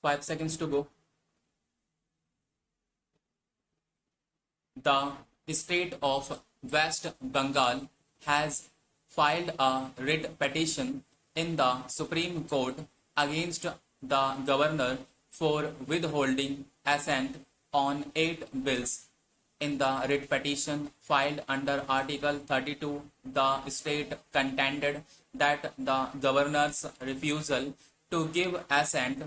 5 seconds to go. The state of West Bengal has filed a writ petition in the Supreme Court against the governor for withholding assent on 8 bills. In the writ petition filed under Article 32, the state contended that the governor's refusal to give assent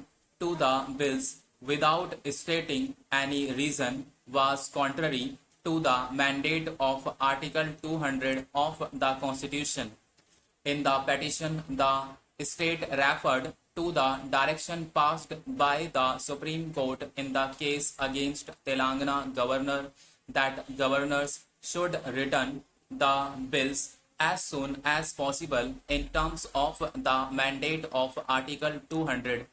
to the bills without stating any reason was contrary to the mandate of Article 200 of the Constitution. In the petition, the state referred to the direction passed by the Supreme Court in the case against Telangana governor that governors should return the bills as soon as possible in terms of the mandate of Article 200.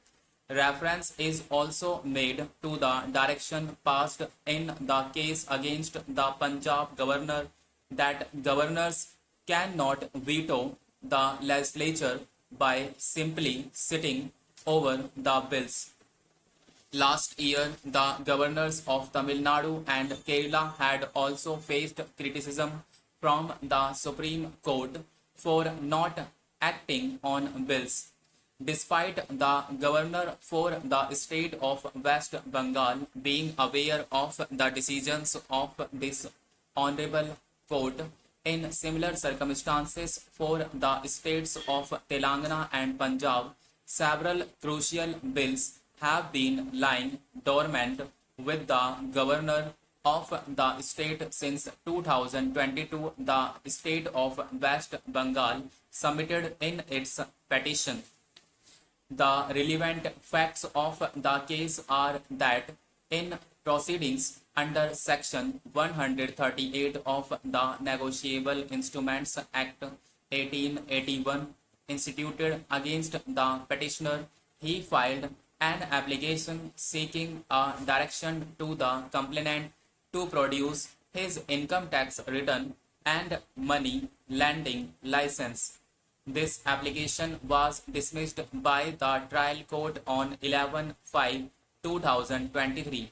Reference is also made to the direction passed in the case against the Punjab governor that governors cannot veto the legislature by simply sitting over the bills. Last year, the governors of Tamil Nadu and Kerala had also faced criticism from the Supreme Court for not acting on bills. Despite the governor for the state of West Bengal being aware of the decisions of this honorable court, in similar circumstances for the states of Telangana and Punjab, several crucial bills have been lying dormant with the governor of the state since 2022. The state of West Bengal submitted in its petition. The relevant facts of the case are that in proceedings under Section 138 of the Negotiable Instruments Act 1881 instituted against the petitioner, he filed an application seeking a direction to the complainant to produce his income tax return and money lending license. This application was dismissed by the trial court on 11/5/2023.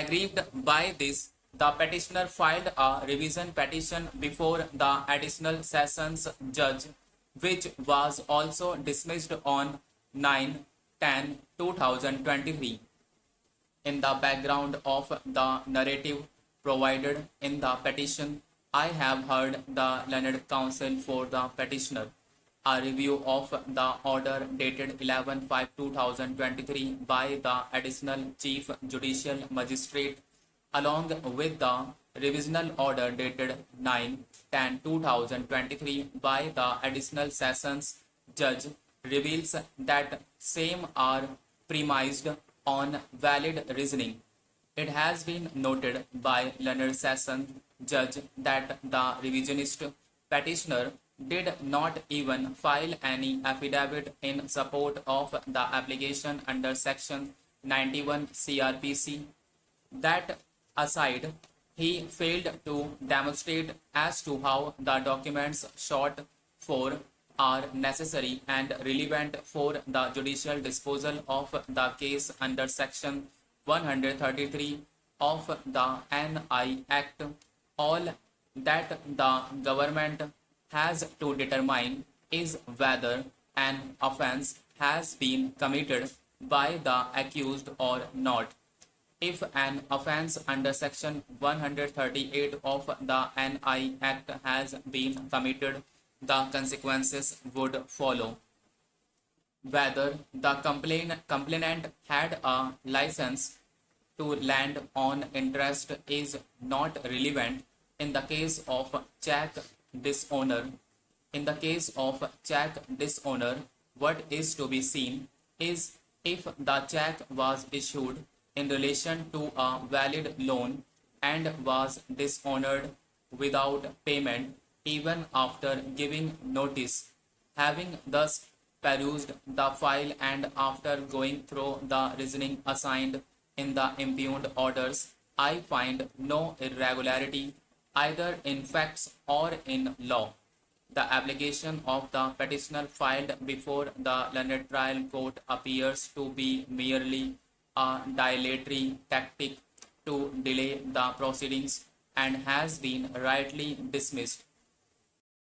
Aggrieved by this, the petitioner filed a revision petition before the additional sessions judge, which was also dismissed on 9/10/2023. In the background of the narrative provided in the petition, I have heard the learned counsel for the petitioner. A review of the order dated 11/5/2023 by the Additional Chief Judicial Magistrate, along with the revisional order dated 9/10/2023 by the Additional Sessions Judge, reveals that same are premised on valid reasoning. It has been noted by learned session judge that the revisionist petitioner did not even file any affidavit in support of the application under Section 91 CRPC. That aside, he failed to demonstrate as to how the documents sought for are necessary and relevant for the judicial disposal of the case under Section 133 of the NI Act. All that the government has to determine is whether an offense has been committed by the accused or not. If an offense under Section 138 of the NI Act has been committed, the consequences would follow. Whether the complainant had a license to lend on interest is not relevant in the case of check dishonor. In the case of check dishonor, what is to be seen is if the check was issued in relation to a valid loan and was dishonored without payment even after giving notice. Having thus perused the file and after going through the reasoning assigned in the impugned orders, I find no irregularity either in facts or in law. The application of the petitioner filed before the learned trial court appears to be merely a dilatory tactic to delay the proceedings and has been rightly dismissed